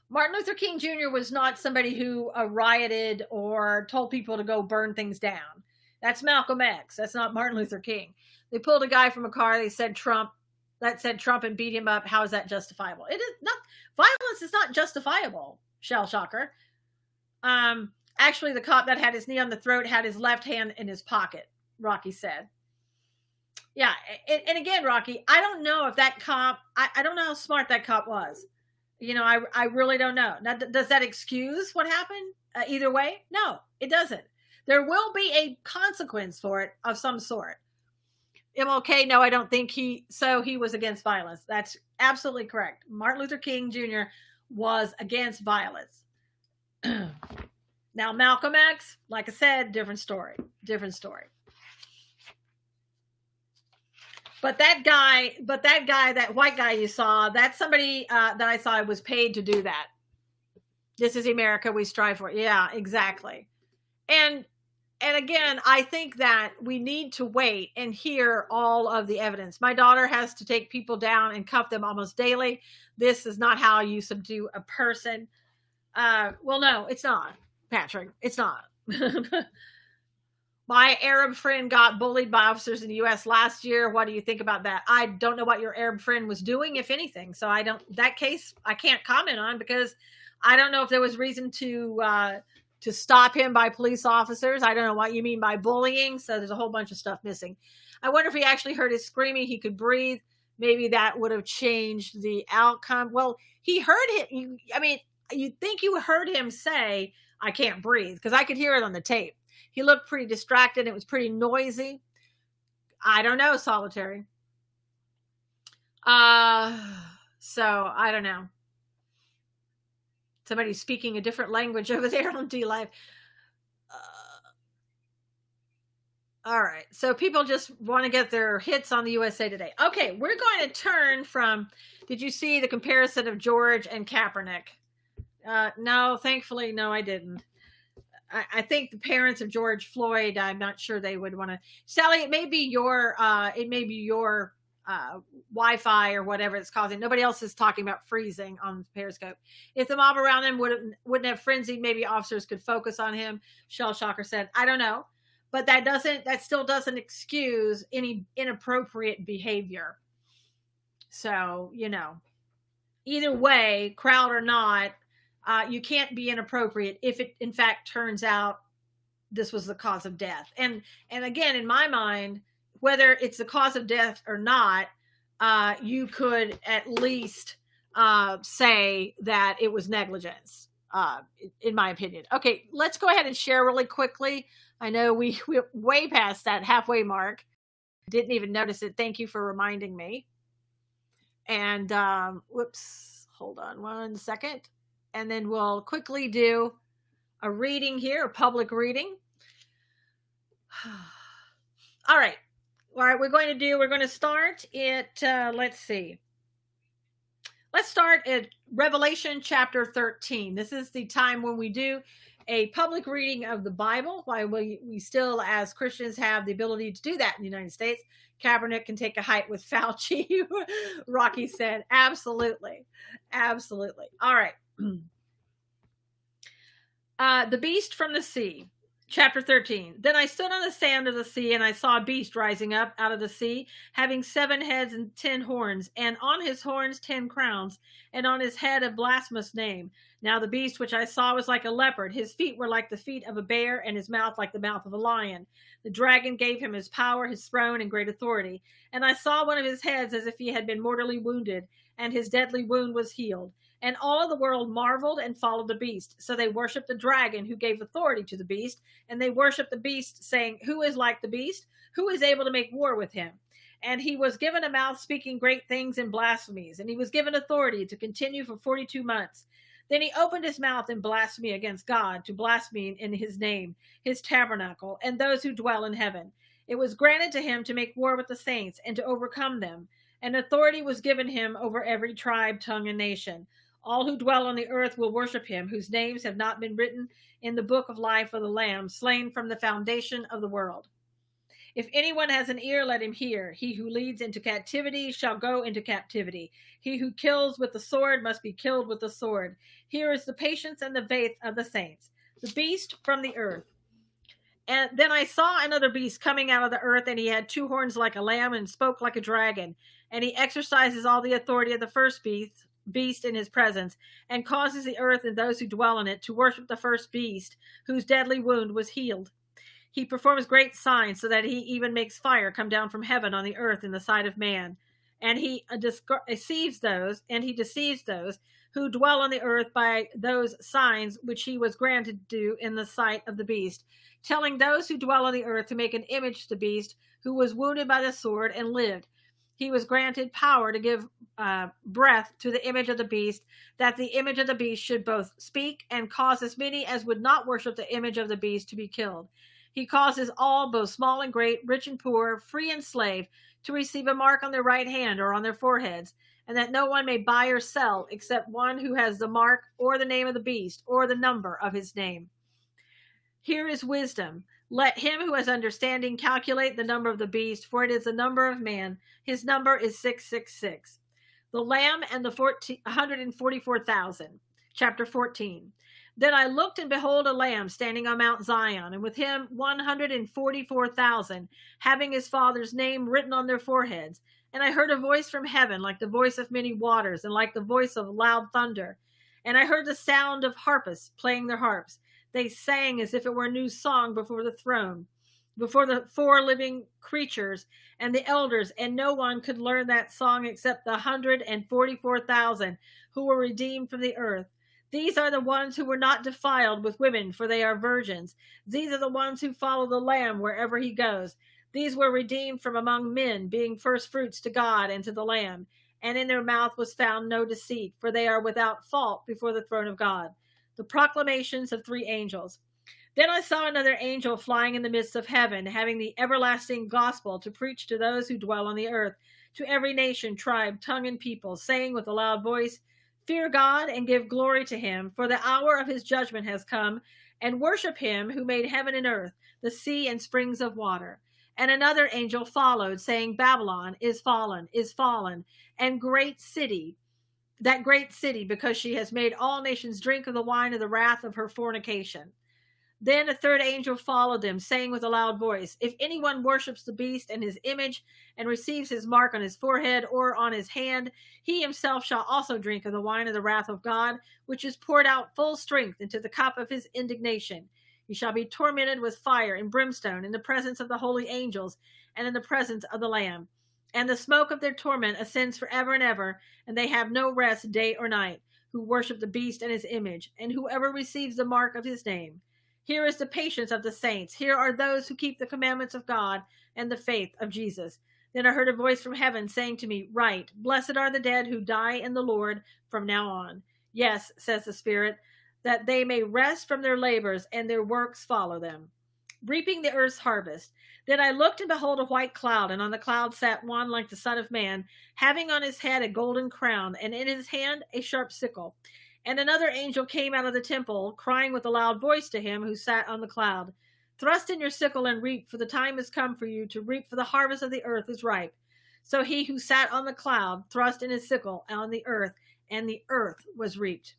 Martin Luther King Jr. was not somebody who rioted or told people to go burn things down. That's Malcolm X. That's not Martin Luther King. They pulled a guy from a car. They said Trump. That said Trump and beat him up. How is that justifiable? It is not. Violence is not justifiable. Shell shocker. Actually, the cop that had his knee on the throat had his left hand in his pocket. Rocky said. Yeah, and again, Rocky, I don't know if that cop. I don't know how smart that cop was. You know, I really don't know. Now, does that excuse what happened? Either way? No, it doesn't. There will be a consequence for it of some sort. MLK, no, I don't think he was against violence. That's absolutely correct. Martin Luther King Jr. was against violence. Now, Malcolm X, like I said, different story. But that guy, that white guy you saw, that's somebody that I saw was paid to do that. This is America we strive for. Yeah, exactly. And again, I think that we need to wait and hear all of the evidence. My daughter has to take people down and cuff them almost daily. This is not how you subdue a person. Well, no, it's not, Patrick. It's not. My Arab friend got bullied by officers in the U.S. last year. What do you think about that? I don't know what your Arab friend was doing, if anything. So that case, I can't comment on because I don't know if there was reason to stop him by police officers. I don't know what you mean by bullying. So there's a whole bunch of stuff missing. I wonder if he actually heard his screaming. He could breathe. Maybe that would have changed the outcome. Well, he heard it. You'd think you heard him say, I can't breathe, because I could hear it on the tape. He looked pretty distracted. It was pretty noisy. I don't know, Solitary. So I don't know. Somebody's speaking a different language over there on D-Live. All right. So people just want to get their hits on the USA Today. Okay, we're going to turn from, did you see the comparison of George and Kaepernick? No, thankfully, no, I didn't. I think the parents of George Floyd, I'm not sure they would want to. Sally, it may be your Wi-Fi or whatever it's causing. Nobody else is talking about freezing on Periscope. If the mob around him wouldn't have frenzied, maybe officers could focus on him. Shell Shocker said, I don't know. But that still doesn't excuse any inappropriate behavior. So, either way, crowd or not, you can't be inappropriate if it, in fact, turns out this was the cause of death. And again, in my mind, whether it's the cause of death or not, you could at least say that it was negligence, in my opinion. Okay, let's go ahead and share really quickly. I know we're way past that halfway mark. Didn't even notice it. Thank you for reminding me. And whoops, hold on one second. And then we'll quickly do a reading here, a public reading. All right. We're going to start at, let's see. Let's start at Revelation chapter 13. This is the time when we do a public reading of the Bible, while we still, as Christians, have the ability to do that in the United States. Kaepernick can take a hike with Fauci, Rocky said. Absolutely. Absolutely. All right. The beast from the sea. Chapter 13. Then I stood on the sand of the sea, and I saw a beast rising up out of the sea, having 7 heads and 10 horns, and on his horns 10 crowns, and on his head a blasphemous name. Now the beast which I saw was like a leopard. His feet were like the feet of a bear, and his mouth like the mouth of a lion. The dragon gave him his power, his throne, and great authority. And I saw one of his heads as if he had been mortally wounded, and his deadly wound was healed. And all of the world marveled and followed the beast. So they worshiped the dragon who gave authority to the beast, and they worshiped the beast, saying, "Who is like the beast? Who is able to make war with him?" And he was given a mouth speaking great things and blasphemies, and he was given authority to continue for 42 months. Then he opened his mouth in blasphemy against God, to blaspheme in his name, his tabernacle, and those who dwell in heaven. It was granted to him to make war with the saints and to overcome them. And authority was given him over every tribe, tongue, and nation. All who dwell on the earth will worship him, whose names have not been written in the book of life of the Lamb, slain from the foundation of the world. If anyone has an ear, let him hear. He who leads into captivity shall go into captivity. He who kills with the sword must be killed with the sword. Here is the patience and the faith of the saints. The beast from the earth. And then I saw another beast coming out of the earth, and he had 2 horns like a lamb and spoke like a dragon. And he exercises all the authority of the first beast in his presence, and causes the earth and those who dwell in it to worship the first beast, whose deadly wound was healed. He performs great signs, so that he even makes fire come down from heaven on the earth in the sight of man. And he deceives those who dwell on the earth by those signs which he was granted to do in the sight of the beast, telling those who dwell on the earth to make an image to the beast, who was wounded by the sword and lived. He was granted power to give breath to the image of the beast, that the image of the beast should both speak and cause as many as would not worship the image of the beast to be killed. He causes all, both small and great, rich and poor, free and slave, to receive a mark on their right hand or on their foreheads, and that no one may buy or sell except one who has the mark or the name of the beast or the number of his name. Here is wisdom. Let him who has understanding calculate the number of the beast, for it is the number of man. His number is 666. The Lamb and the 144,000. Chapter 14. Then I looked, and behold, a lamb standing on Mount Zion, and with him 144,000, having his father's name written on their foreheads. And I heard a voice from heaven, like the voice of many waters, and like the voice of loud thunder. And I heard the sound of harpists playing their harps. They sang as if it were a new song before the throne, before the 4 living creatures and the elders, and no one could learn that song except the 144,000 who were redeemed from the earth. These are the ones who were not defiled with women, for they are virgins. These are the ones who follow the Lamb wherever he goes. These were redeemed from among men, being first fruits to God and to the Lamb. And in their mouth was found no deceit, for they are without fault before the throne of God. The proclamations of 3 angels. Then I saw another angel flying in the midst of heaven, having the everlasting gospel to preach to those who dwell on the earth, to every nation, tribe, tongue, and people, saying with a loud voice, "Fear God and give glory to him, for the hour of his judgment has come, and worship him who made heaven and earth, the sea and springs of water." And another angel followed, saying, "Babylon is fallen, and great city, because she has made all nations drink of the wine of the wrath of her fornication." Then a third angel followed them, saying with a loud voice, "If anyone worships the beast and his image, and receives his mark on his forehead or on his hand, he himself shall also drink of the wine of the wrath of God, which is poured out full strength into the cup of his indignation. He shall be tormented with fire and brimstone in the presence of the holy angels and in the presence of the Lamb. And the smoke of their torment ascends forever and ever, and they have no rest day or night, who worship the beast and his image, and whoever receives the mark of his name. Here is the patience of the saints. Here are those who keep the commandments of God and the faith of Jesus." Then I heard a voice from heaven saying to me, "Write, blessed are the dead who die in the Lord from now on. Yes," says the Spirit, "that they may rest from their labors and their works follow them." Reaping the earth's harvest. Then I looked, and behold, a white cloud, and on the cloud sat one like the Son of Man, having on his head a golden crown, and in his hand a sharp sickle. And another angel came out of the temple, crying with a loud voice to him who sat on the cloud, "Thrust in your sickle and reap, for the time has come for you to reap, for the harvest of the earth is ripe." So he who sat on the cloud thrust in his sickle on the earth, and the earth was reaped.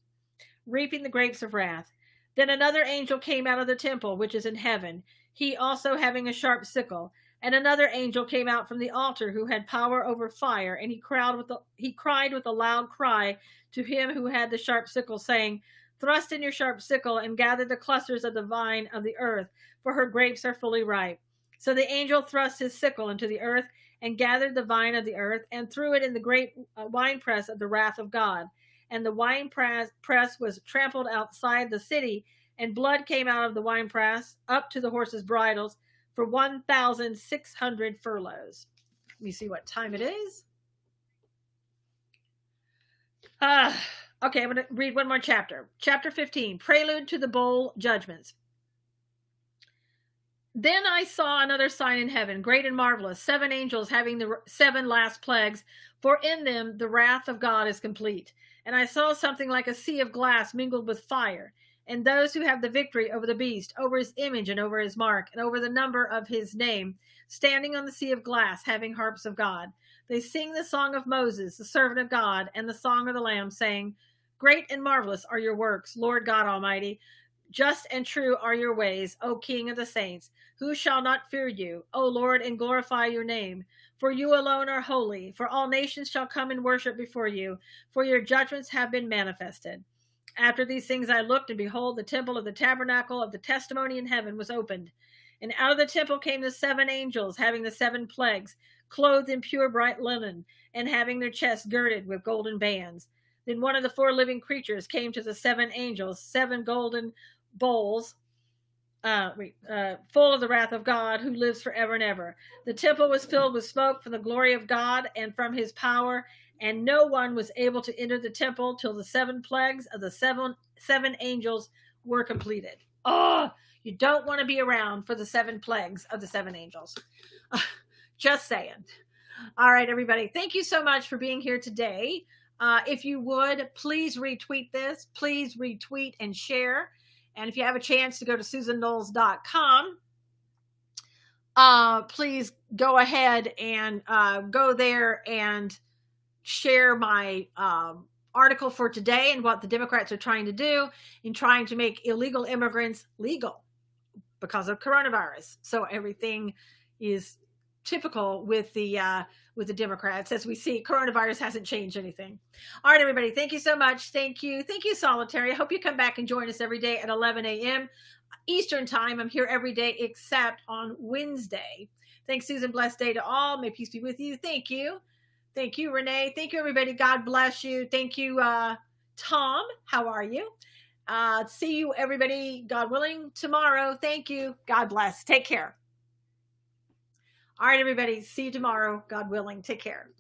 Reaping the grapes of wrath. Then another angel came out of the temple, which is in heaven, he also having a sharp sickle. And another angel came out from the altar, who had power over fire, and he cried with a loud cry to him who had the sharp sickle, saying, "Thrust in your sharp sickle and gather the clusters of the vine of the earth, for her grapes are fully ripe." So the angel thrust his sickle into the earth and gathered the vine of the earth and threw it in the great winepress of the wrath of God. and the wine press was trampled outside the city, and blood came out of the wine press up to the horses' bridles for 1,600 furlongs. Let me see what time it is. Okay, I'm going to read one more chapter. Chapter 15, Prelude to the Bowl Judgments. Then I saw another sign in heaven, great and marvelous, 7 angels having the 7 last plagues, for in them the wrath of God is complete. And I saw something like a sea of glass mingled with fire, and those who have the victory over the beast, over his image and over his mark, and over the number of his name, standing on the sea of glass, having harps of God. They sing the song of Moses, the servant of God, and the song of the Lamb, saying, Great and marvelous are your works, Lord God Almighty. Just and true are your ways, O King of the saints. Who shall not fear you, O Lord, and glorify your name? For you alone are holy, for all nations shall come and worship before you, for your judgments have been manifested. After these things I looked, and behold, the temple of the tabernacle of the testimony in heaven was opened. And out of the temple came the 7 angels, having the 7 plagues, clothed in pure bright linen, and having their chests girded with golden bands. Then one of the 4 living creatures came to the 7 angels, 7 golden bowls, full of the wrath of God, who lives forever and ever. The temple was filled with smoke from the glory of God and from his power, and no one was able to enter the temple till the 7 plagues of the seven angels were completed. Oh, you don't want to be around for the 7 plagues of the 7 angels. Just saying. All right, everybody. Thank you so much for being here today. If you would, please retweet this. Please retweet and share. And if you have a chance to go to SusanKnowles.com, please go ahead and go there and share my article for today and what the Democrats are trying to do in trying to make illegal immigrants legal because of coronavirus. So everything is typical with the Democrats. As we see, coronavirus hasn't changed anything. All right, everybody. Thank you so much. Thank you. Thank you, Solitary. I hope you come back and join us every day at 11 a.m. Eastern time. I'm here every day except on Wednesday. Thanks, Susan. Blessed day to all. May peace be with you. Thank you. Thank you, Renee. Thank you, everybody. God bless you. Thank you, Tom. How are you? See you, everybody, God willing, tomorrow. Thank you. God bless. Take care. All right, everybody. See you tomorrow. God willing. Take care.